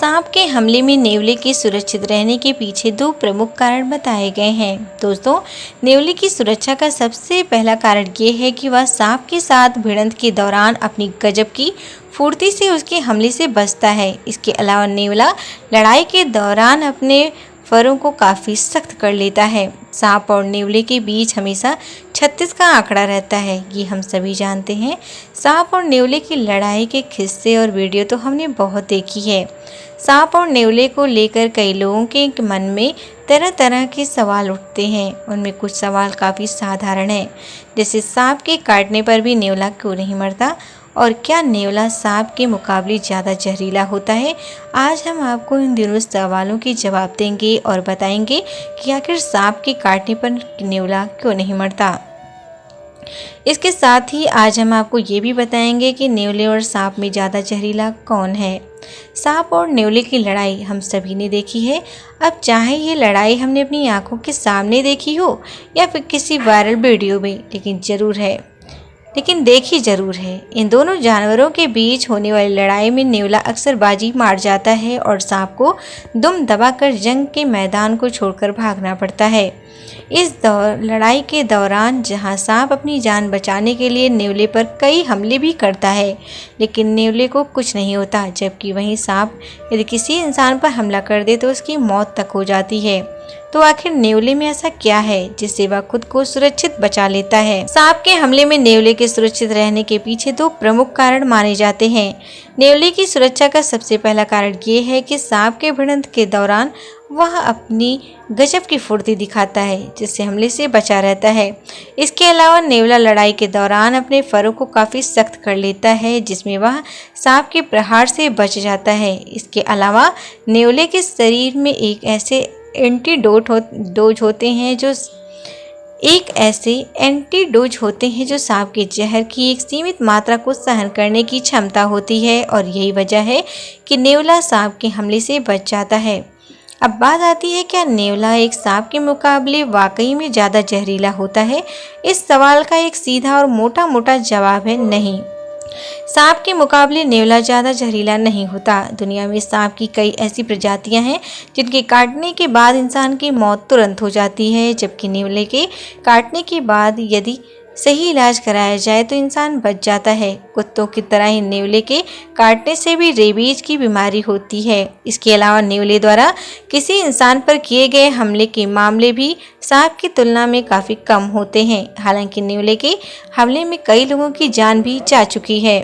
सांप के हमले में नेवले के सुरक्षित रहने के पीछे दो प्रमुख कारण बताए गए हैं। दोस्तों, नेवले की सुरक्षा का सबसे पहला कारण ये है कि वह सांप के साथ भिड़ंत के दौरान अपनी गजब की फुर्ती से उसके हमले से बचता है। इसके अलावा नेवला लड़ाई के दौरान अपने फरों को काफ़ी सख्त कर लेता है। सांप और नेवले के बीच हमेशा 36 का आंकड़ा रहता है, ये हम सभी जानते हैं। सांप और नेवले की लड़ाई के किस्से और वीडियो तो हमने बहुत देखी है। सांप और नेवले को लेकर कई लोगों के मन में तरह तरह के सवाल उठते हैं। उनमें कुछ सवाल काफ़ी साधारण हैं, जैसे सांप के काटने पर भी नेवला क्यों नहीं मरता, और क्या नेवला सांप के मुकाबले ज़्यादा जहरीला होता है। आज हम आपको इन दोनों सवालों के जवाब देंगे और बताएंगे कि आखिर सांप के काटने पर नेवला क्यों नहीं मरता। इसके साथ ही आज हम आपको ये भी बताएंगे कि नेवले और सांप में ज़्यादा जहरीला कौन है। सांप और नेवले की लड़ाई हम सभी ने देखी है। अब चाहे ये लड़ाई हमने अपनी आंखों के सामने देखी हो या फिर किसी वायरल वीडियो में, लेकिन देखी जरूर है। इन दोनों जानवरों के बीच होने वाली लड़ाई में नेवला अक्सर बाजी मार जाता है और सांप को दुम दबाकर जंग के मैदान को छोड़कर भागना पड़ता है। इस लड़ाई के दौरान जहां सांप अपनी जान बचाने के लिए नेवले पर कई हमले भी करता है, लेकिन नेवले को कुछ नहीं होता, जबकि वहीं सांप यदि किसी इंसान पर हमला कर दे तो उसकी मौत तक हो जाती है। तो आखिर नेवले में ऐसा क्या है जिससे वह खुद को सुरक्षित बचा लेता है। सांप के हमले में नेवले के सुरक्षित रहने के पीछे दो प्रमुख कारण माने जाते हैं। नेवले की सुरक्षा का सबसे पहला कारण ये है कि सांप के भिड़ंत के दौरान वह अपनी गजब की फुर्ती दिखाता है, जिससे हमले से बचा रहता है। इसके अलावा नेवला लड़ाई के दौरान अपने फरों को काफ़ी सख्त कर लेता है, जिसमें वह सांप के प्रहार से बच जाता है। इसके अलावा नेवले के शरीर में एक ऐसे एंटीडोज होते हैं जो सांप के जहर की एक सीमित मात्रा को सहन करने की क्षमता होती है, और यही वजह है कि नेवला सांप के हमले से बच जाता है। अब बात आती है, क्या नेवला एक सांप के मुकाबले वाकई में ज़्यादा जहरीला होता है। इस सवाल का एक सीधा और मोटा जवाब है नहीं। सांप के मुकाबले नेवला ज़्यादा जहरीला नहीं होता। दुनिया में सांप की कई ऐसी प्रजातियां हैं जिनके काटने के बाद इंसान की मौत तुरंत हो जाती है, जबकि नेवले के काटने के बाद यदि सही इलाज कराया जाए तो इंसान बच जाता है। कुत्तों की तरह ही नेवले के काटने से भी रेबीज की बीमारी होती है। इसके अलावा नेवले द्वारा किसी इंसान पर किए गए हमले के मामले भी सांप की तुलना में काफ़ी कम होते हैं। हालांकि नेवले के हमले में कई लोगों की जान भी जा चुकी है।